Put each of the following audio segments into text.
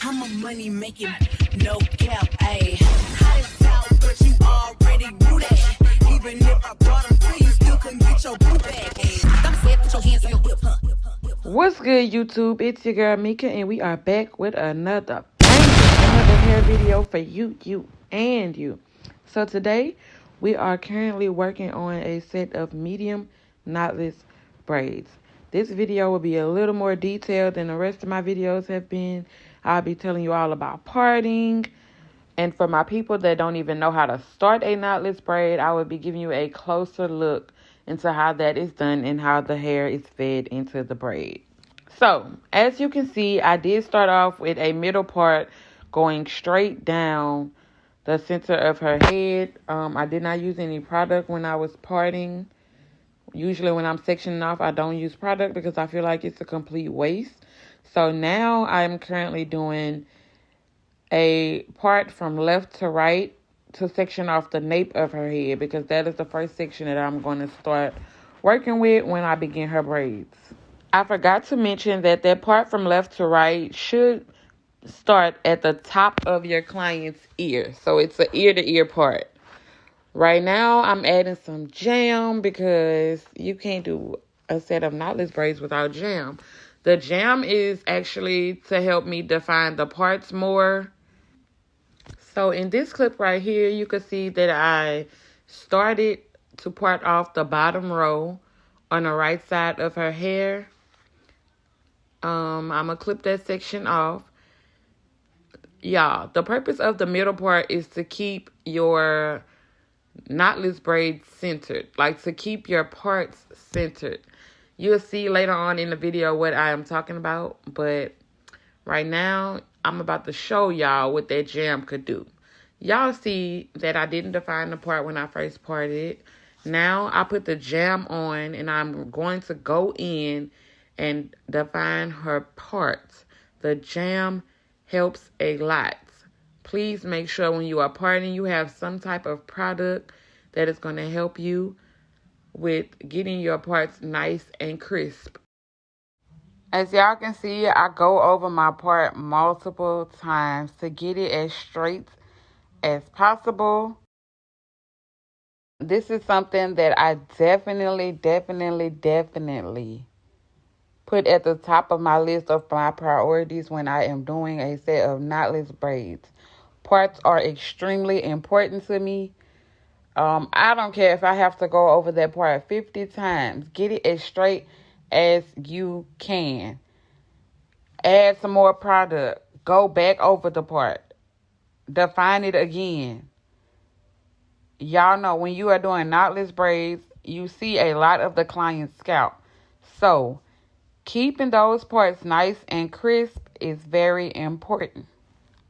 I'm a money making, no cap, ayy. Hot as out, but you already knew that. Even if I brought them to you, still couldn't get your boo back, ayy. I'm saying, put your hands on your whip, huh? What's good, YouTube? It's your girl Mika, and we are back with another hair video for you, and you. So today, we are currently working on a set of medium knotless braids. This video will be a little more detailed than the rest of my videos have been. I'll be telling you all about parting. And for my people that don't even know how to start a knotless braid, I will be giving you a closer look into how that is done and how the hair is fed into the braid. So, as you can see, I did start off with a middle part going straight down the center of her head. I did not use any product when I was parting. Usually when I'm sectioning off, I don't use product because I feel like it's a complete waste. So now I'm currently doing a part from left to right to section off the nape of her head, because that is the first section that I'm going to start working with when I begin her braids. I forgot to mention that part from left to right should start at the top of your client's ear. So it's an ear-to-ear part. Right now, I'm adding some jam because you can't do a set of knotless braids without jam. The jam is actually to help me define the parts more. So in this clip right here, you can see that I started to part off the bottom row on the right side of her hair. I'm going to clip that section off. Y'all, the purpose of the middle part is to keep your knotless braids centered, like to keep your parts centered. You'll see later on in the video what I am talking about, but right now I'm about to show y'all what that jam could do. Y'all see that I didn't define the part when I first parted. Now I put the jam on and I'm going to go in and define her parts. The jam helps a lot. Please make sure when you are parting, you have some type of product that is going to help you with getting your parts nice and crisp. As y'all can see, I go over my part multiple times to get it as straight as possible. This is something that I definitely put at the top of my list of my priorities when I am doing a set of knotless braids. Parts are extremely important to me. I don't care if I have to go over that part 50 times. Get it as straight as you can. Add some more product. Go back over the part. Define it again. Y'all know when you are doing knotless braids, you see a lot of the client's scalp. So, keeping those parts nice and crisp is very important.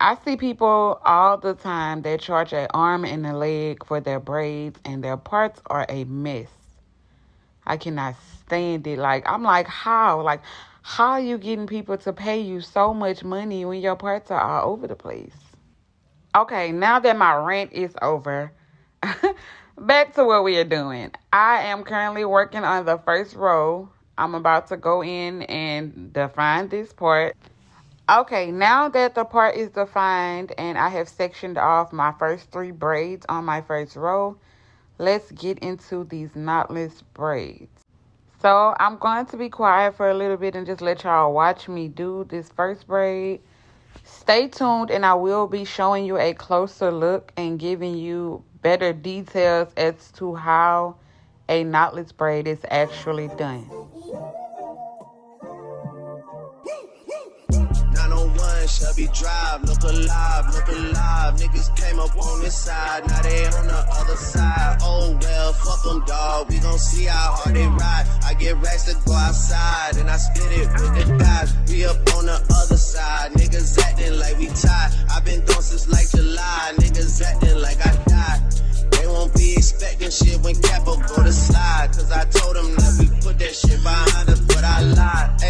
I see people all the time that charge an arm and a leg for their braids, and their parts are a mess. I cannot stand it. I'm like, how? How are you getting people to pay you so much money when your parts are all over the place? Okay, now that my rant is over, back to what we are doing. I am currently working on the first row. I'm about to go in and define this part. Okay, now that the part is defined and I have sectioned off my first 3 braids on my first row, let's get into these knotless braids. So I'm going to be quiet for a little bit and just let y'all watch me do this first braid. Stay tuned and I will be showing you a closer look and giving you better details as to how a knotless braid is actually done. Shelby Drive, look alive, niggas came up on this side, now they on the other side. Oh well, fuck them, dawg, we gon' see how hard they ride. I get racks to go outside, and I spit it with the guys. We up on the other side, niggas acting like we tied. I been gone since like July, niggas acting like I died. They won't be expecting shit when Capo go to slide, cause I told them that we put that shit behind us, but I lied.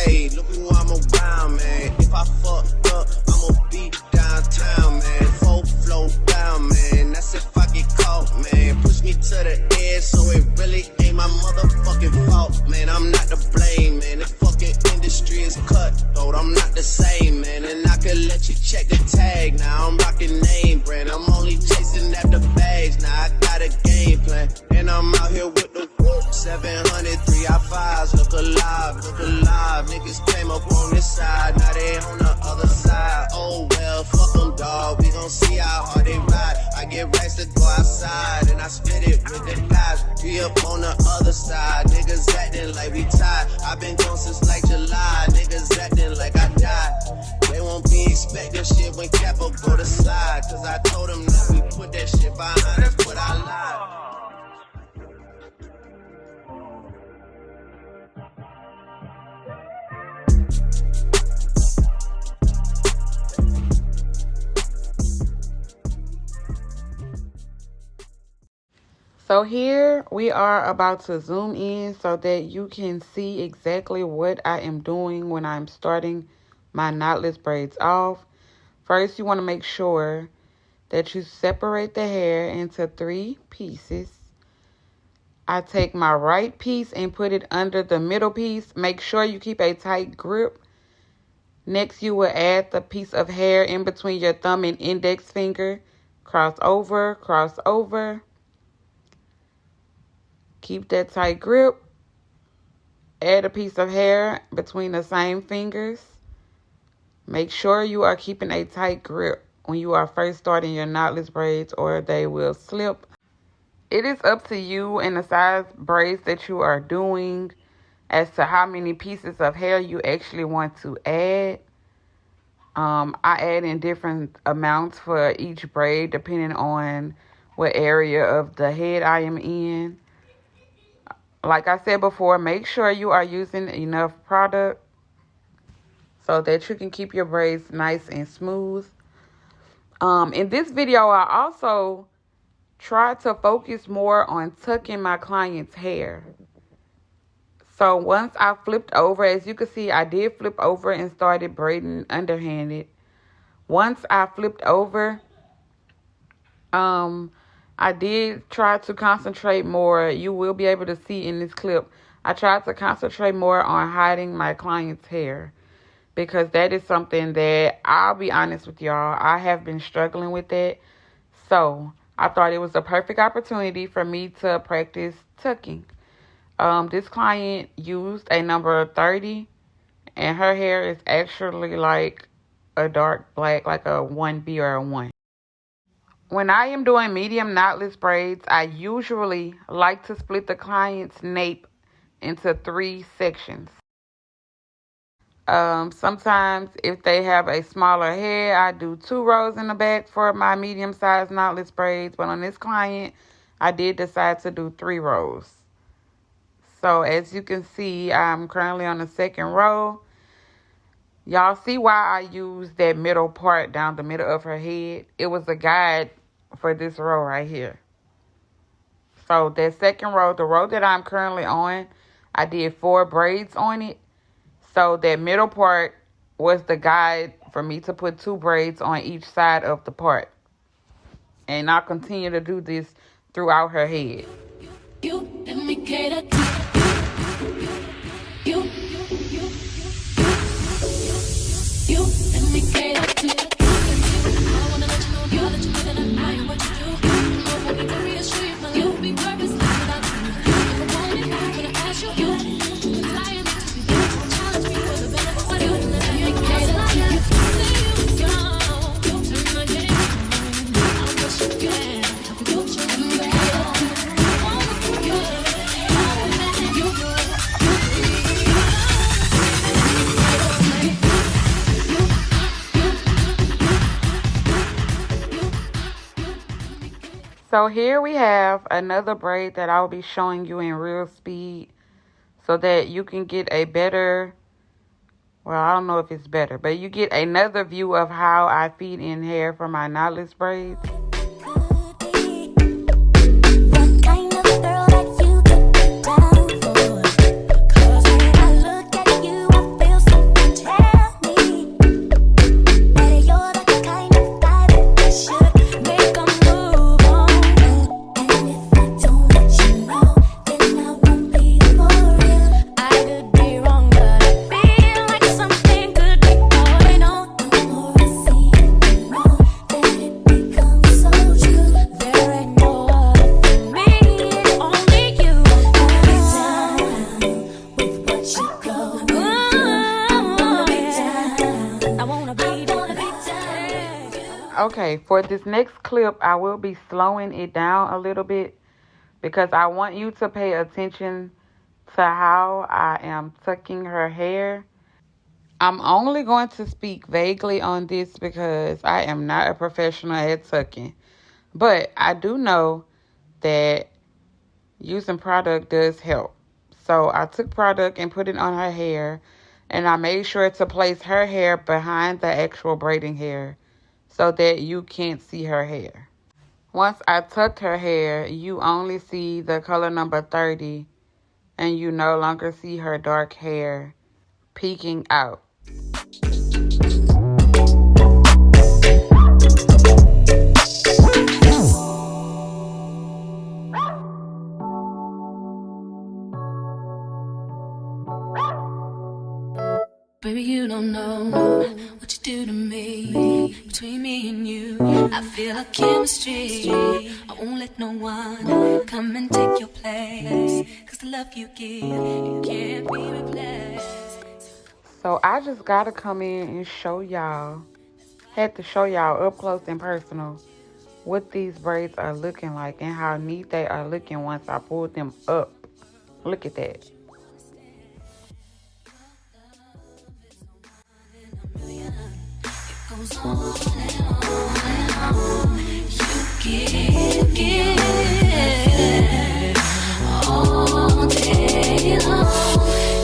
Hey, look who I'm around, man. If I fucked up, I'ma be downtown, man. Full flow down, man. That's if I get caught, man. Push me to the edge, so it really ain't my motherfucking fault, man. I'm not to blame, man. The fucking industry is cutthroat. I'm not the same, man. And I could let you check the tag. Now I'm rocking name brand. I'm only chasing after bags. Now I got a game plan. And I'm out here with the whoop. 700, 3i5s. Look alive, look alive. Niggas came up on this side. Now they on the other side. Oh well, fuck them, dawg. We gon' see how hard they ride. I get racks to go outside. And I split it with the guys. We up on the other side. Niggas acting like we tied. I've been gone since like July. Niggas acting like I died. They won't be expecting shit when Capo go to slide. Cause I told them that we put that shit behind us, but I lied. So here we are about to zoom in so that you can see exactly what I am doing when I'm starting my knotless braids off. First, you want to make sure that you separate the hair into 3 pieces. I take my right piece and put it under the middle piece. Make sure you keep a tight grip. Next, you will add the piece of hair in between your thumb and index finger. Cross over, cross over. Keep that tight grip. Add a piece of hair between the same fingers. Make sure you are keeping a tight grip when you are first starting your knotless braids or they will slip. It is up to you and the size braids that you are doing as to how many pieces of hair you actually want to add. I add in different amounts for each braid depending on what area of the head I am in. Like I said before, make sure you are using enough product so that you can keep your braids nice and smooth. In this video, I also try to focus more on tucking my client's hair. So once I flipped over, as you can see, I did flip over and started braiding underhanded. Once I flipped over, I did try to concentrate more. You will be able to see in this clip. I tried to concentrate more on hiding my client's hair because that is something that, I'll be honest with y'all, I have been struggling with that. So I thought it was a perfect opportunity for me to practice tucking. This client used a number 30 and her hair is actually like a dark black, like a 1B or a 1. When I am doing medium knotless braids, I usually like to split the client's nape into 3 sections. Sometimes if they have a smaller head, I do 2 rows in the back for my medium-sized knotless braids. But on this client, I did decide to do 3 rows. So as you can see, I'm currently on the 2nd row. Y'all see why I used that middle part down the middle of her head? It was a guide for this row right here. So that 2nd row, the row that I'm currently on, I did 4 braids on it. So that middle part was the guide for me to put 2 braids on each side of the part. And I'll continue to do this throughout her head. So here we have another braid that I'll be showing you in real speed so that you can get a better, well, I don't know if it's better, but you get another view of how I feed in hair for my knotless braids. I could be wrong, but I feel like something could be going on. Okay, for this next clip, I will be slowing it down a little bit because I want you to pay attention to how I am tucking her hair. I'm only going to speak vaguely on this because I am not a professional at tucking. But I do know that using product does help. So I took product and put it on her hair, and I made sure to place her hair behind the actual braiding hair so that you can't see her hair. Once I tucked her hair, you only see the color number 30, and you no longer see her dark hair peeking out. Baby, you don't know what you do to me. Between me and you, I feel a chemistry. I won't let no one come and take your place. Cause the love you give, it can't be replaced. So I just gotta come in and show y'all, had to show y'all up close and personal what these braids are looking like and how neat they are looking once I pulled them up. Look at that. Goes on and on and on. You give all day long.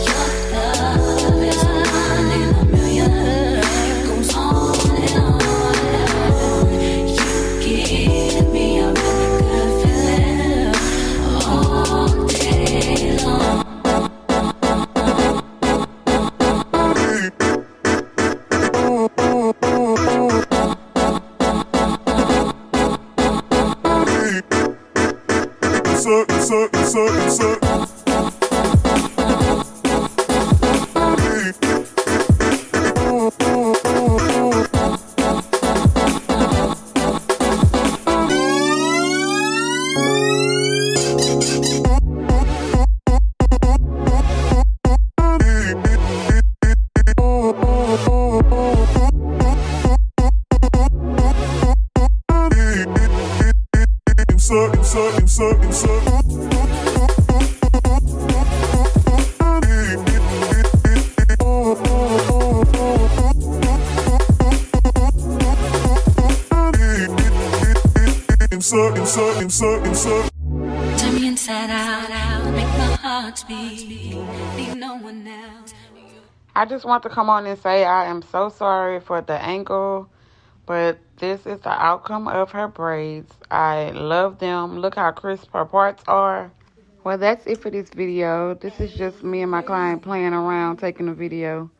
Your love is one in a million. It goes on and on and on. You give me a really good feeling all day long. Turn me inside out, make my heart beat, leave no one else. I just want to come on and say I am so sorry for the angle, but this is the outcome of her braids. I love them. Look how crisp her parts are. Well, that's it for this video. This is just me and my client playing around, taking a video.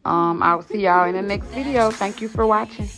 I will see y'all in the next video. Thank you for watching.